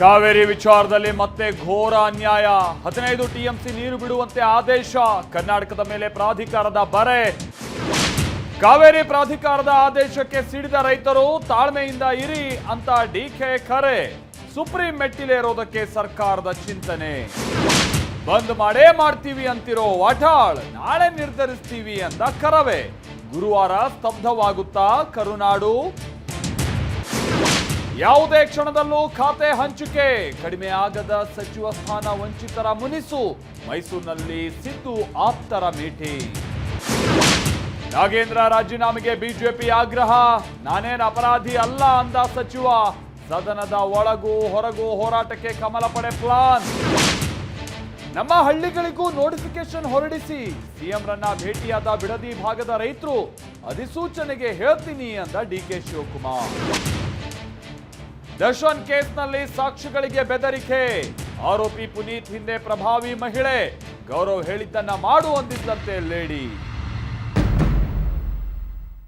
ಕಾವೇರಿ ವಿಚಾರದಲ್ಲಿ ಮತ್ತೆ ಘೋರ ಅನ್ಯಾಯ. 15 ಟಿಎಂಸಿ ನೀರು ಬಿಡುವಂತೆ ಆದೇಶ. ಕರ್ನಾಟಕದ ಮೇಲೆ ಪ್ರಾಧಿಕಾರದ ಬರೆ. ಕಾವೇರಿ ಪ್ರಾಧಿಕಾರದ ಆದೇಶಕ್ಕೆ ಸಿಡಿದ ರೈತರು ತಾಳ್ಮೆಯಿಂದ ಇರಿ ಅಂತ ಡಿಕೆ ಕರೆ. ಸುಪ್ರೀಂ ಮೆಟ್ಟಿಲೇರೋದಕ್ಕೆ ಸರ್ಕಾರದ ಚಿಂತನೆ. ಬಂದ್ ಮಾಡೇ ಮಾಡ್ತೀವಿ ಅಂತಿರೋ ವಾಟಾಳ್ ನಾಳೆ ನಿರ್ಧರಿಸ್ತೀವಿ ಅಂತ ಕರವೇ. ಗುರುವಾರ ಸ್ತಬ್ಧವಾಗುತ್ತಾ ಕರುನಾಡು. ಯಾವುದೇ ಕ್ಷಣದಲ್ಲೂ ಖಾತೆ ಹಂಚಿಕೆ. ಕಡಿಮೆ ಆಗದ ಸಚಿವ ಸ್ಥಾನ ವಂಚಿತರ ಮುನಿಸು. ಮೈಸೂರಿನಲ್ಲಿ ಸಿದ್ದು ಆಪ್ತರ ಭೇಟಿ. ನಾಗೇಂದ್ರ ರಾಜೀನಾಮೆಗೆ ಬಿಜೆಪಿ ಆಗ್ರಹ. ನಾನೇನು ಅಪರಾಧಿ ಅಲ್ಲ ಅಂದ ಸಚಿವ. ಸದನದ ಒಳಗೂ ಹೊರಗೂ ಹೋರಾಟಕ್ಕೆ ಕಮಲ ಪಡೆ ಪ್ಲಾನ್. ನಮ್ಮ ಹಳ್ಳಿಗಳಿಗೂ ನೋಟಿಫಿಕೇಶನ್ ಹೊರಡಿಸಿ. ಸಿಎಂ ರನ್ನ ಭೇಟಿಯಾದ ಬಿಡದಿ ಭಾಗದ ರೈತರು. ಅಧಿಸೂಚನೆಗೆ ಹೇಳ್ತೀನಿ ಅಂದ ಡಿಕೆ ಶಿವಕುಮಾರ್. ದರ್ಶನ್ ಕೇಸ್ನಲ್ಲಿ ಸಾಕ್ಷಿಗಳಿಗೆ ಬೆದರಿಕೆ. ಆರೋಪಿ ಪುನೀತ್ ಹಿಂದೆ ಪ್ರಭಾವಿ ಮಹಿಳೆ. ಗೌರವ್ ಹೇಳಿದ್ದನ್ನ ಮಾಡು ಅಂದಿದ್ದಂತೆ ಲೇಡಿ.